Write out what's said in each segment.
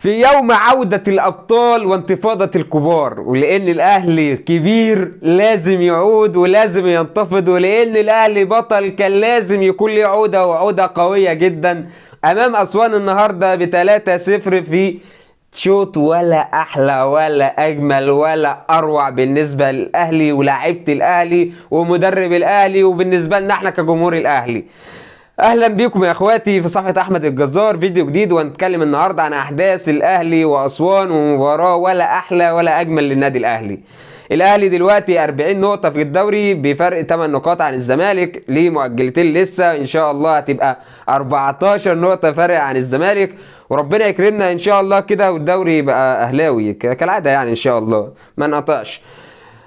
في يوم عودة الأبطال وانتفاضة الكبار، ولأن الأهلي كبير لازم يعود ولازم ينتفض، ولأن الأهلي بطل كان لازم يكون له عودة وعودة قوية جدا أمام أسوان النهاردة ب3-0 في شوط ولا أحلى ولا أجمل ولا أروع بالنسبة للأهلي ولاعيبة الأهلي ومدرب الأهلي وبالنسبة لنا احنا كجمهور الأهلي. اهلا بيكم يا اخواتي في صفحة احمد الجزار، فيديو جديد وهنتكلم النهارده عن احداث الاهلي واسوان ومباراة ولا احلى ولا اجمل للنادي الاهلي. الاهلي دلوقتي 40 نقطة في الدوري بفرق 8 نقاط عن الزمالك، ليه مؤجلتين لسه ان شاء الله هتبقى 14 نقطة فرق عن الزمالك، وربنا يكرمنا ان شاء الله كده والدوري يبقى اهلاوي كالعادة يعني ان شاء الله ما نقطعش.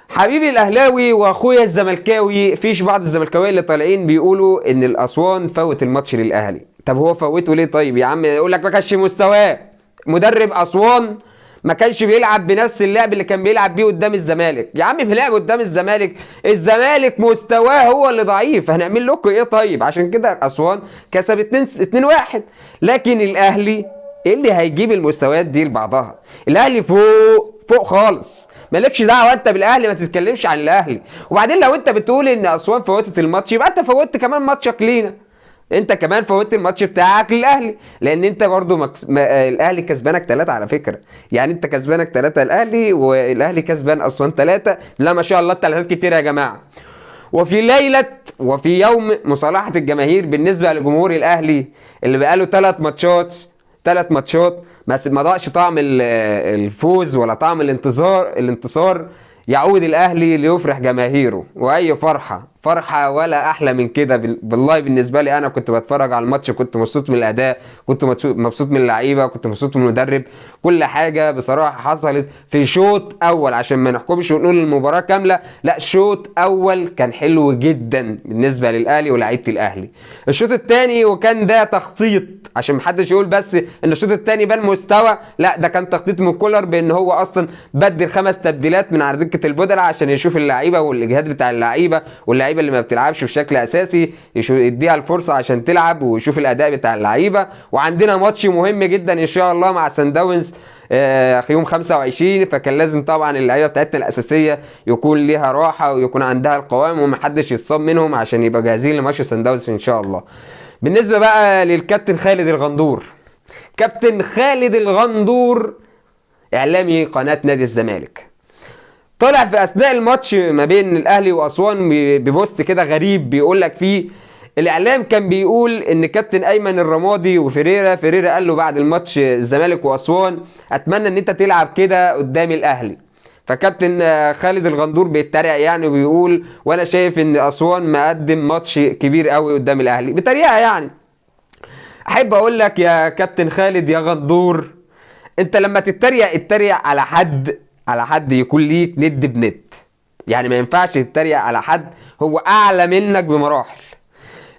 حبيبي الاهلاوي واخويا الزملكاوي، فيش بعض الزملكاويه اللي طالعين بيقولوا ان الاسوان فوت الماتش للاهلي. طب هو فوته ليه؟ طيب يا عم يقول لك ما كانش مستواه، مدرب اسوان ما كانش بيلعب بنفس اللعب اللي كان بيلعب بيه قدام الزمالك. يا عم في لعب قدام الزمالك، الزمالك مستواه هو اللي ضعيف، هنعمل لكم ايه طيب؟ عشان كده اسوان كسب 2-1. لكن الاهلي ايه اللي هيجيب المستويات دي لبعضها؟ الاهلي فوق فوق خالص، مالكش دعوه انت بالاهلي، ما تتكلمش عن الاهلي. وبعدين لو انت بتقول ان اسوان فوتت الماتش يبقى انت فوتت كمان ماتشك لينا، انت كمان فوتت الماتش بتاعك للاهلي، لان انت برضو الاهلي كسبانك 3 على فكره، يعني انت كسبانك 3 الاهلي والاهلي كسبان اسوان 3. لا ما شاء الله التلاتات كتير يا جماعه. وفي ليله وفي يوم مصالحه الجماهير بالنسبه لجمهور الاهلي اللي بقاله 3 ماتشات ما ضاعش طعم الفوز ولا طعم الانتصار، يعود الاهلي ليفرح جماهيره، واي فرحه ولا احلى من كده. بالله بالنسبه لي انا كنت بتفرج على الماتش، كنت مبسوط من الاداء، كنت مبسوط من اللعيبه، كنت مبسوط من المدرب، كل حاجه بصراحه حصلت في شوط اول عشان ما نحكمش ونقول المباراه كامله. لا شوط اول كان حلو جدا بالنسبه للاهلي ولاعيبه الاهلي. الشوط الثاني وكان ده تخطيط، عشان محدش يقول بس ان الشوط الثاني بان مستوى، لا ده كان تخطيط من كولر، بان هو اصلا بدل 5 تبديلات من على دكه البدلاء عشان يشوف اللعيبه والاجهاد بتاع اللعيبه اللي ما بتلعبش بشكل اساسي يديها الفرصه عشان تلعب ويشوف الاداء بتاع اللعيبه. وعندنا ماتش مهم جدا ان شاء الله مع سان داونز في يوم 25، فكان لازم طبعا اللعيبه بتاعتنا الاساسيه يكون ليها راحه ويكون عندها القوام ومحدش يتصاب منهم عشان يبقى جاهزين لماتش سان داونز ان شاء الله. بالنسبه بقى للكابتن خالد الغندور، كابتن خالد الغندور اعلامي قناه نادي الزمالك، طلع في اثناء الماتش ما بين الاهلي واسوان ببوست كده غريب بيقول لك فيه الاعلام كان بيقول ان كابتن ايمن الرمادي وفيريرا قال له بعد الماتش الزمالك واسوان اتمنى ان انت تلعب كده قدام الاهلي. فكابتن خالد الغندور بيتريق يعني وبيقول وانا شايف ان اسوان مقدم ماتش كبير قوي قدام الاهلي بطريقه يعني. احب اقول لك يا كابتن خالد يا غندور، انت لما اتريق على حد يكون ليك ند بند، يعني ما ينفعش تتريق على حد هو اعلى منك بمراحل.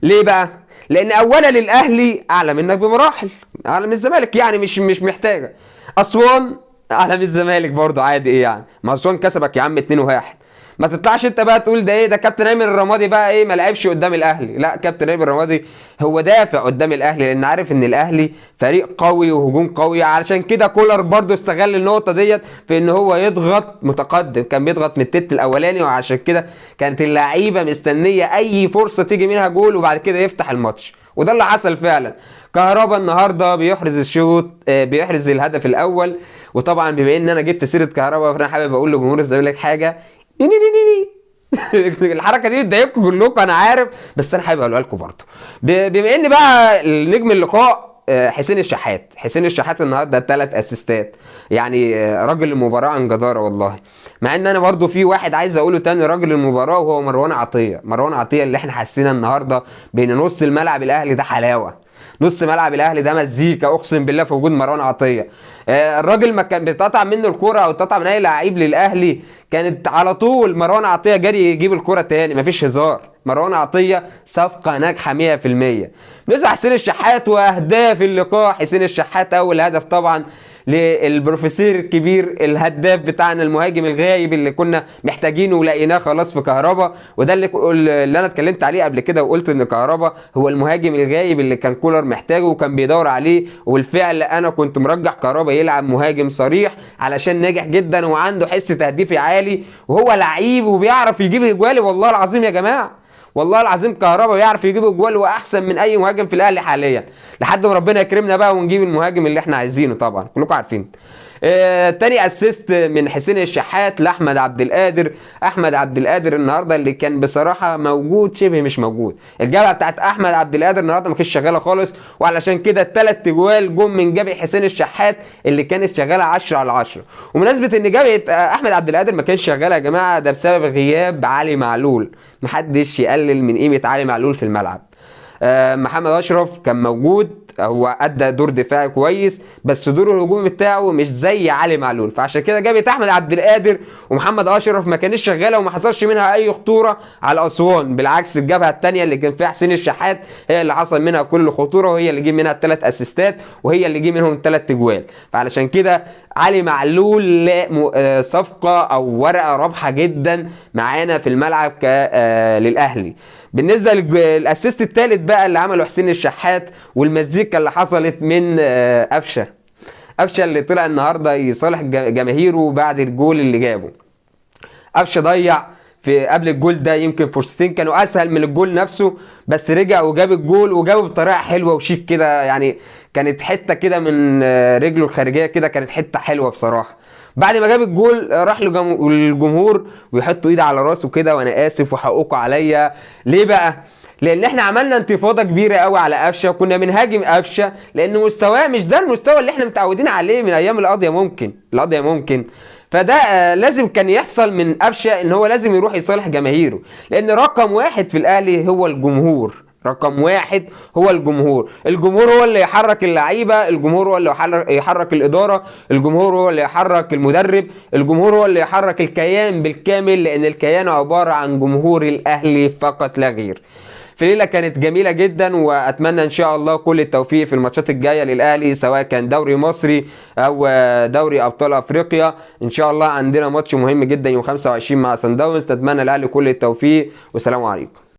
ليه بقى؟ لان اولا الاهلي اعلى منك بمراحل، اعلى من الزمالك، يعني مش محتاجه. اسوان اعلى من الزمالك برضه عادي، ايه يعني؟ ما اسوان كسبك يا عم 2-1. ما تطلعش انت بقى تقول ده ايه ده كابتن ايمن الرمادي بقى ايه ما لعبش قدام الاهلي. لا كابتن ايمن الرمادي هو دافع قدام الاهلي لان عارف ان الاهلي فريق قوي وهجوم قوي، علشان كده كولر برضو استغل النقطه ديت في ان هو يضغط متقدم، كان بيضغط من التت الاولاني، وعشان كده كانت اللعيبه مستنيه اي فرصه تيجي منها جول وبعد كده يفتح الماتش، وده اللي حصل فعلا. كهربا النهارده بيحرز الهدف الاول. وطبعا بما ان انا جبت سيره كهربا فانا حابب اقول لجمهور الزمالك حاجه، الحركه دي بتضايقكم كلكم انا عارف، بس انا حابب اقولها لكم برضه. بما ان بقى نجم اللقاء حسين الشحات النهارده 3 اسيستات، يعني راجل المباراه عن جداره والله. مع ان انا برضه في واحد عايز اقوله تاني راجل المباراه وهو مروان عطيه اللي احنا حاسين النهارده بين نص الملعب الاهلي ده حلاوه، نص ملعب الاهلي ده مزيكا اقسم بالله في وجود مروان عطيه. الراجل ما كان بتقطع منه الكرة او تقطع من اي لعيب للاهلي كانت على طول مروان عطيه جري يجيب الكرة تاني، مفيش هزار. مروان عطيه صفقه ناجحه 100%. نزع حسين الشحات واهداف اللقاء. حسين الشحات اول هدف طبعا للبروفيسور الكبير الهداف بتاعنا المهاجم الغايب اللي كنا محتاجينه ولقيناه خلاص في كهربا. وده اللي انا اتكلمت عليه قبل كده وقلت ان كهربا هو المهاجم الغايب اللي كان كولر محتاجه وكان بيدور عليه، وبالفعل انا كنت مرجح كهربا يلعب مهاجم صريح علشان ناجح جدا وعنده حس تهديفي عالي وهو لعيب وبيعرف يجيب اجوال. والله العظيم يا جماعه، والله العظيم كهربا بيعرف يجيب اجوال واحسن من اي مهاجم في الاهلي حاليا، لحد ما ربنا يكرمنا بقى ونجيب المهاجم اللي احنا عايزينه طبعا كلكم عارفين. تاني اسيست من حسين الشحات لاحمد عبد القادر. احمد عبد القادر النهارده اللي كان بصراحه موجود شبه مش موجود. الجبهه بتاعت احمد عبد القادر النهارده ما كانتش شغاله خالص، وعلشان كده الثلاث اجوال جم من جبهه حسين الشحات اللي كانت شغاله 10 على 10. ومناسبه ان جبهه احمد عبد القادر ما كانش شغاله يا جماعه، ده بسبب غياب علي معلول. محدش يقلل من قيمه علي معلول في الملعب. محمد اشرف كان موجود، هو ادى دور دفاعي كويس بس دوره الهجومي بتاعه مش زي علي معلول، فعشان كده جابت احمد عبد القادر ومحمد اشرف ما كانش شغاله وما حصلش منها اي خطوره على اسوان. بالعكس الجبهه الثانيه اللي كان فيها حسين الشحات هي اللي حصل منها كل خطوره، وهي اللي جه منها الثلاث اسيستات، وهي اللي جه منهم الثلاث اجوال. فعلشان كده علي معلول صفقه او ورقه رابحه جدا معانا في الملعب للاهلي. بالنسبه للاسيست الثالث بقى اللي عمله حسين الشحات والمزيكا اللي حصلت من قفشه اللي طلع النهارده يصالح جماهيره بعد الجول اللي جابه. قفشه ضيع في قبل الجول ده يمكن فرصتين كانوا اسهل من الجول نفسه، بس رجع وجاب الجول وجابه بطريقه حلوه وشيك كده، يعني كانت حته كده من رجله الخارجيه كده، كانت حته حلوه بصراحه. بعد ما جاب الجول راح للجمهور ويحط ايده على راسه كده وانا اسف وحقوقه عليا. ليه بقى؟ لان احنا عملنا انتفاضه كبيره قوي على قفشه وكنا بنهاجم قفشه لان مستواه مش ده المستوى اللي احنا متعودين عليه من ايام القضيه ممكن. فده لازم كان يحصل من قفشه ان هو لازم يروح يصالح جماهيره، لان رقم واحد في الاهلي هو الجمهور. رقم واحد هو الجمهور هو اللي يحرك اللعيبه، الجمهور هو اللي يحرك الاداره، الجمهور هو اللي يحرك المدرب، الجمهور هو اللي يحرك الكيان بالكامل، لان الكيان عباره عن جمهور الاهلي فقط لا غير. في ليله كانت جميله جدا، واتمنى ان شاء الله كل التوفيق في الماتشات الجايه للاهلي سواء كان دوري مصري او دوري ابطال افريقيا. ان شاء الله عندنا ماتش مهم جدا يوم 25 مع صن داونز. اتمنى الاهلي كل التوفيق والسلام عليكم.